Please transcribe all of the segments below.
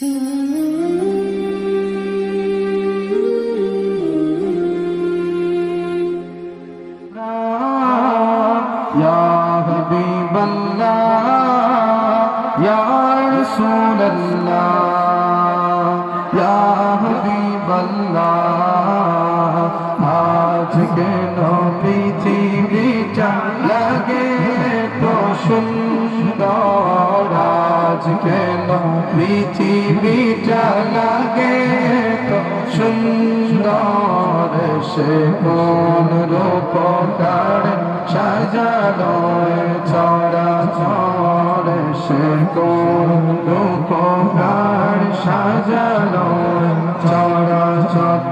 या हबीब अल्लाह या रसूल अल्लाह या हबीब अल्लाह आज केन पृथिवीटा লাগে তো সুন্দর আজ কেন পৃথিবীটা লাগে তো সুন্দর সে কোন রূপকার সাজানো চরাচর সে কোন রূপকার সাজানো চরাচর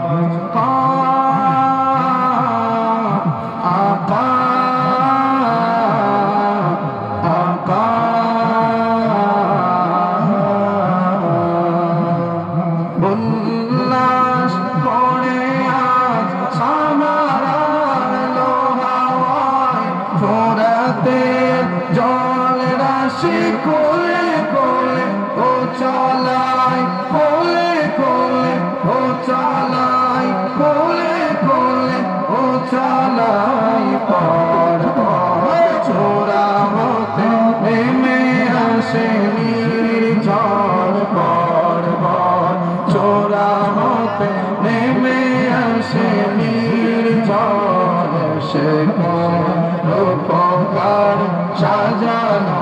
জল রাশি কোলে কোলে ও চলাই কোলে কোলে ও চলাই কোলে কোলে ও চলাই পর ছোড়া হতে নেমে আসে ঝড় পর ছোড়া হতে নেমে আসে ঝড় সে উপকার সাজানো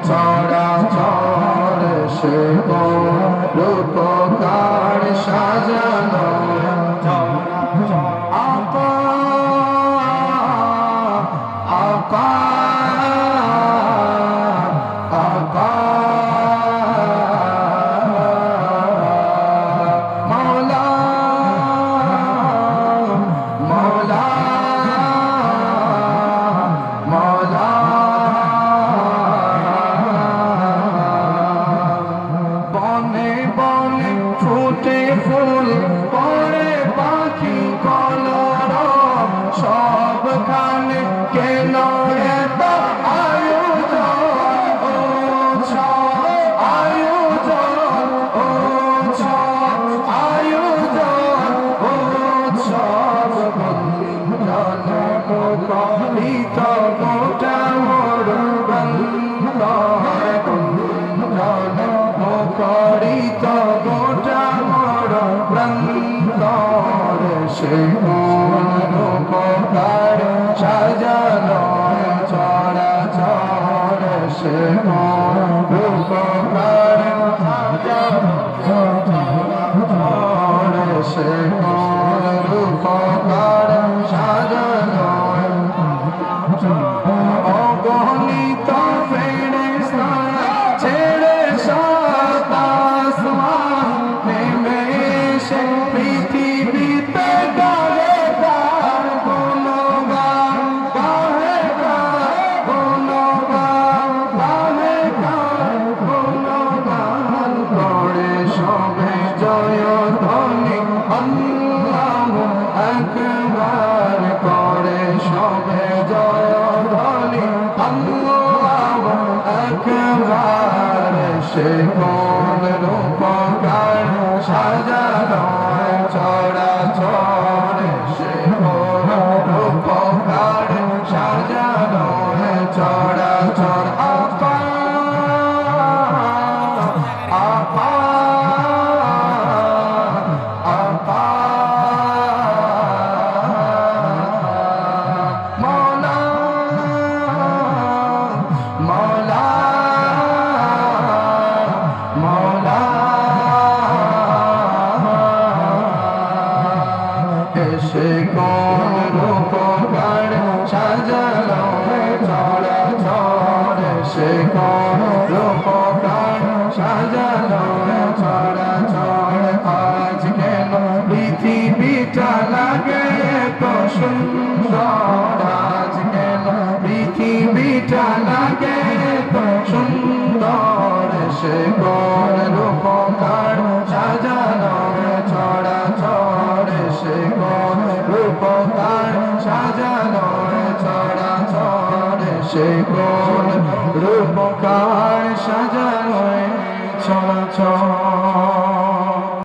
চরাচর সে উপকার সাজানো আপা আপা আপা মৌলা মৌলা বনে বনে ফুটে ফুল পরে পাখি কলরব সবখানে কেন এত আয়োজন আয়োজন আয়োজন উৎসব বন্ধনে মুখরিত গোটা মোর বন্ধনে মুখরিত গোটা মোর বন্ধন সে উপকার সাজানো চরাচর সে উপকার সাজানো চরাচর সে উপকার সাজানো অগণিত ফেরেশতা ছেড়ে সাত আসমান নেমে এসে পৃথিবীতে গাহে গান গুণগান গাহে গান গুণগান গাহে গান গুণগান করে সবে জয়ধ্বনি আল্লাহু আকবার করে সবে জয়ধ্বনি আল্লাহু আকবার সে কোন রূপকার সাজানো চরাচর সে কোন রূপকার সাজানো চরাচর আপা আপা আপা মৌলা মৌলা মৌলা এসে কোন উপকার সাজানো চরাচর সে কোন উপকার সাজানো চরাচর আজ কেন পৃথিবীটা লাগে তো সুন্দর আজ কেন পৃথিবীটা লাগে তো সুন্দর সে কোন উপকার সাজানো চরাচর সে কোন উপকার সাজানো চরাচর সে কোন রূপকার সাজানো চরাচর